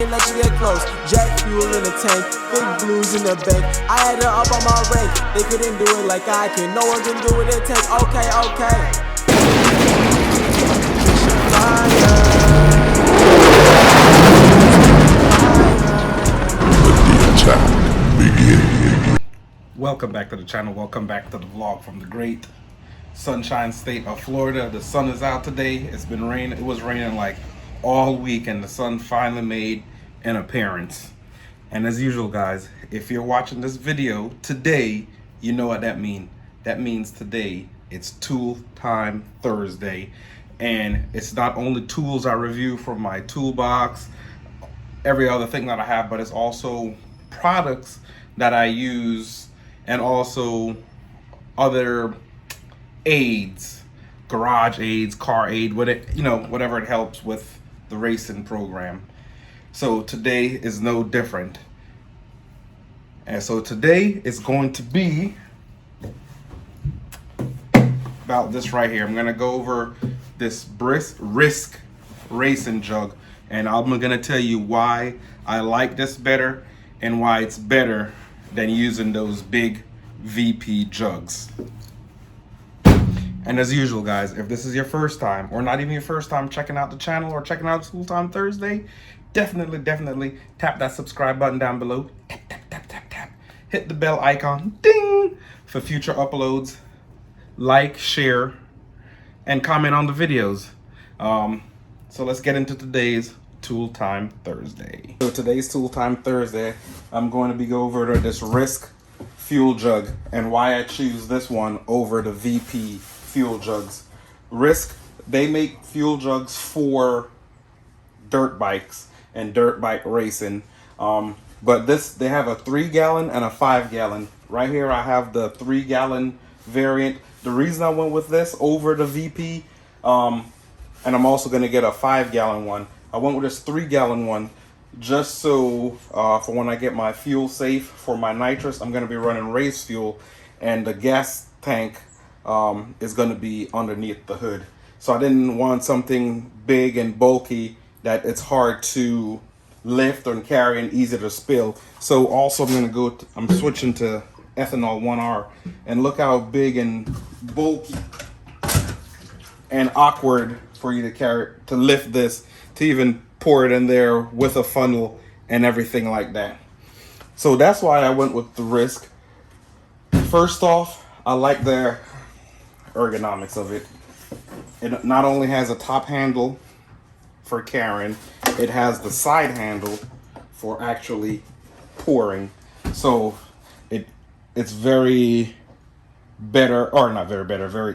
Let you get close. Jet fuel in the tank, big blues in the bank. I had to up on my rank. They couldn't do it like I can. No one can do what it takes. Okay, okay. Welcome back to the channel. Welcome back to the vlog from the great sunshine state of Florida. The sun is out today. It's been raining. It was raining like all week, and the sun finally made an appearance. And as usual, guys, if you're watching this video today, you know what that means. That means today it's Tool Time Thursday, and it's not only tools I review from my toolbox, every other thing that I have, but it's also products that I use and also other aids, garage aids, car aid, whatever it helps with the racing program. So today is no different. And so today is going to be about this right here. I'm gonna go over this Risk racing jug, and I'm gonna tell you why I like this better and why it's better than using those big VP jugs. And as usual, guys, if this is your first time or not even your first time checking out the channel or checking out Tool Time Thursday, definitely tap that subscribe button down below. Tap. Hit the bell icon, ding, for future uploads. Like, share, and comment on the videos. So let's get into today's Tool Time Thursday. So today's Tool Time Thursday, I'm going to be go over to this Risk fuel jug and why I choose this one over the VP fuel jugs. Risk, they make fuel jugs for dirt bikes and dirt bike racing. But they have a 3-gallon and a 5-gallon. Right here I have the 3-gallon variant. The reason I went with this over the VP, and I'm also going to get a 5-gallon one. I went with this 3-gallon one just so for when I get my fuel safe for my nitrous, I'm going to be running race fuel, and the gas tank is going to be underneath the hood. So I didn't want something big and bulky that it's hard to lift and carry and easy to spill. So also I'm switching to ethanol 1R, and look how big and bulky and awkward for you to carry, to lift this, to even pour it in there with a funnel and everything like that. So that's why I went with the Risk. First off, I like the ergonomics of it. It not only has a top handle for carrying, it has the side handle for actually pouring. So it's very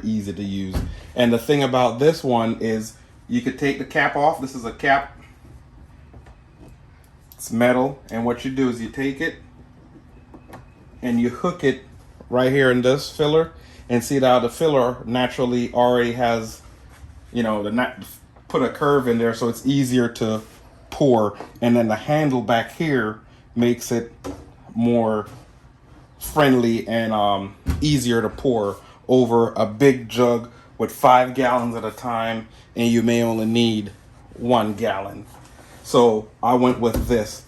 easy to use. And the thing about this one is you could take the cap off. This is a cap. It's metal, and what you do is you take it and you hook it right here in this filler, and see how the filler naturally already has, put a curve in there, so it's easier to pour. And then the handle back here makes it more friendly and easier to pour over a big jug with 5 gallons at a time, and you may only need 1 gallon. So I went with this.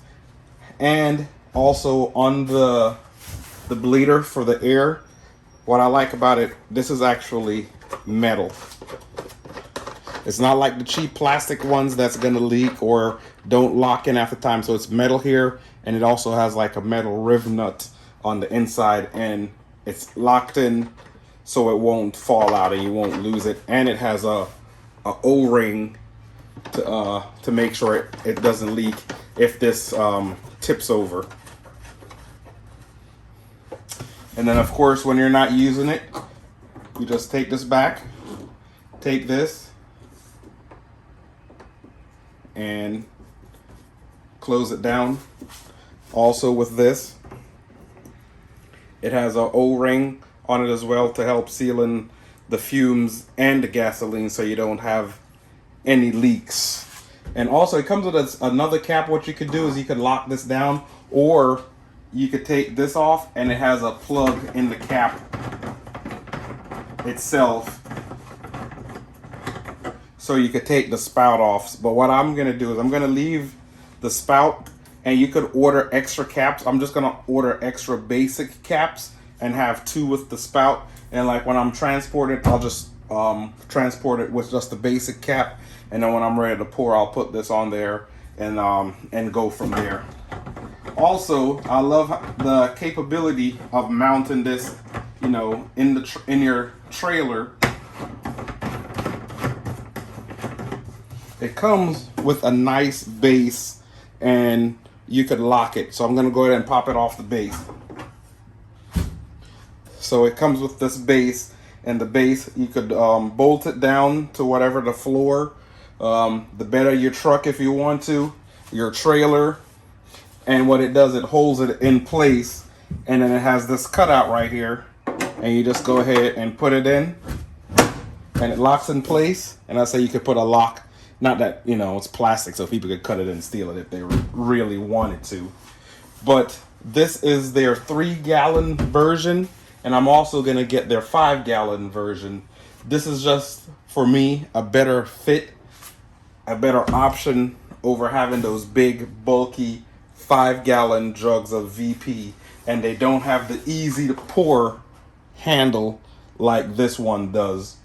And also on the bleeder for the air, what I like about it, this is actually metal. It's not like the cheap plastic ones that's gonna leak or don't lock in after time. So it's metal here, and it also has like a metal riv nut on the inside, and it's locked in so it won't fall out and you won't lose it. And it has a O-ring to make sure it doesn't leak if this tips over. And then of course, when you're not using it, you just take this back, take this, and close it down. Also with this, it has a O-ring on it as well to help seal in the fumes and the gasoline so you don't have any leaks. And also it comes with another cap. What you could do is you could lock this down, or you could take this off, and it has a plug in the cap itself, so you could take the spout off. But what I'm gonna do is I'm gonna leave the spout, and you could order extra caps. I'm just gonna order extra basic caps and have 2 with the spout. And like when I'm transporting, I'll just transport it with just the basic cap. And then when I'm ready to pour, I'll put this on there and go from there. Also, I love the capability of mounting this, you know, in your trailer. It comes with a nice base, and you could lock it. So I'm gonna go ahead and pop it off the base. So it comes with this base, and the base, you could bolt it down to whatever the floor, the bed of your truck if you want to, your trailer. And what it does, it holds it in place, and then it has this cutout right here, and you just go ahead and put it in, and it locks in place. And I say you could put a lock, not that, you know, it's plastic, so people could cut it and steal it if they really wanted to. But this is their 3-gallon version, and I'm also gonna get their 5-gallon version. This is just, for me, a better fit, a better option over having those big, bulky 5-gallon jugs of VP, and they don't have the easy to pour handle like this one does.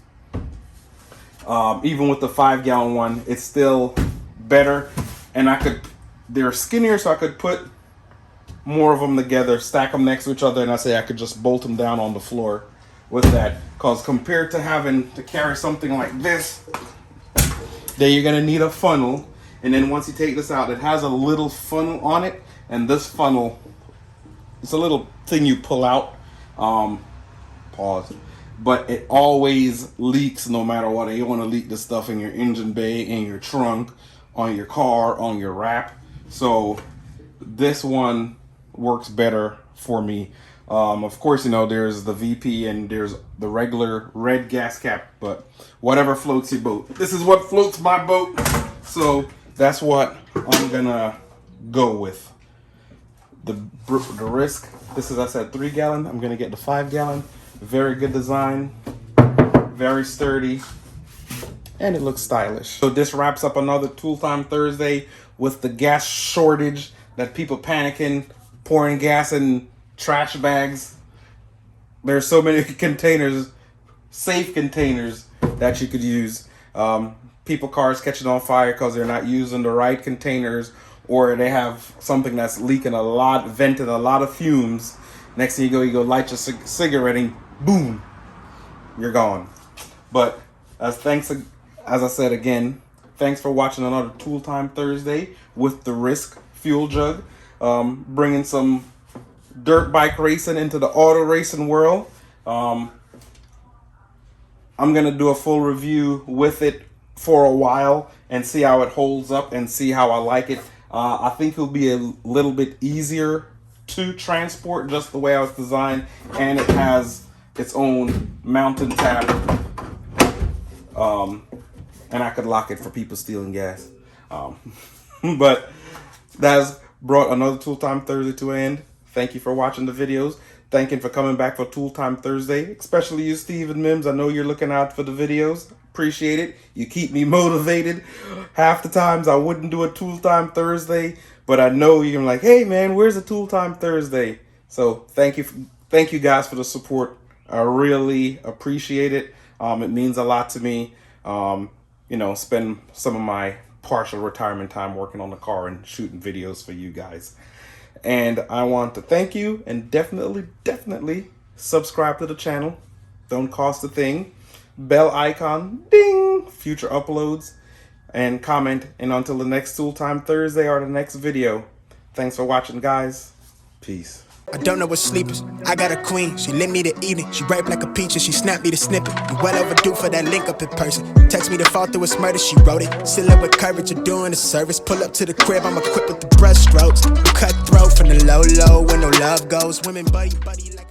Even with the 5-gallon one, it's still better, and they're skinnier, so I could put more of them together, stack them next to each other, and I could just bolt them down on the floor with that. Because compared to having to carry something like this, then you're gonna need a funnel. And then once you take this out, it has a little funnel on it, and this funnel, it's a little thing you pull out, pause, but it always leaks no matter what. And you want to leak the stuff in your engine bay, in your trunk, on your car, on your wrap. So this one works better for me. Of course, you know, there's the VP and there's the regular red gas cap, but whatever floats your boat. This is what floats my boat. So that's what I'm gonna go with. The Risk, this is, I said, 3-gallon. I'm gonna get the 5-gallon. Very good design, very sturdy, and it looks stylish. So this wraps up another Tool Time Thursday with the gas shortage that people panicking, pouring gas in trash bags. There's so many containers, safe containers that you could use. People, cars catching on fire because they're not using the right containers, or they have something that's leaking a lot, venting a lot of fumes. Next thing you go light your cigarette and boom, you're gone. But as I said again, thanks for watching another Tool Time Thursday with the Risk fuel jug, bringing some dirt bike racing into the auto racing world. I'm gonna do a full review with it for a while and see how it holds up and see how I like it. I think it'll be a little bit easier to transport just the way I was designed, and it has its own mountain tab, and I could lock it for people stealing gas. But that's brought another Tool Time Thursday to an end. Thank you for watching the videos. Thank you for coming back for Tool Time Thursday, especially you, Steve and Mims. I know you're looking out for the videos. Appreciate it. You keep me motivated. Half the times I wouldn't do a Tool Time Thursday, but I know you're like, hey man, where's the Tool Time Thursday? So thank you guys for the support. I really appreciate it. It means a lot to me. You know, spend some of my partial retirement time working on the car and shooting videos for you guys. And I want to thank you, and definitely subscribe to the channel. Don't cost a thing. Bell icon, ding, future uploads, and comment. And until the next Tool Time Thursday or the next video, thanks for watching, guys. Peace. I don't know what sleep is. I got a queen, she lit me to eat it. She ripe like a peach and she snapped me to snippet. You well overdue for that link up in person. Text me to fall through a murder, she wrote it. Still up with courage, you're doing a service. Pull up to the crib, I'm equipped with the brush strokes. Cutthroat from the low, when no love goes. Women buddy like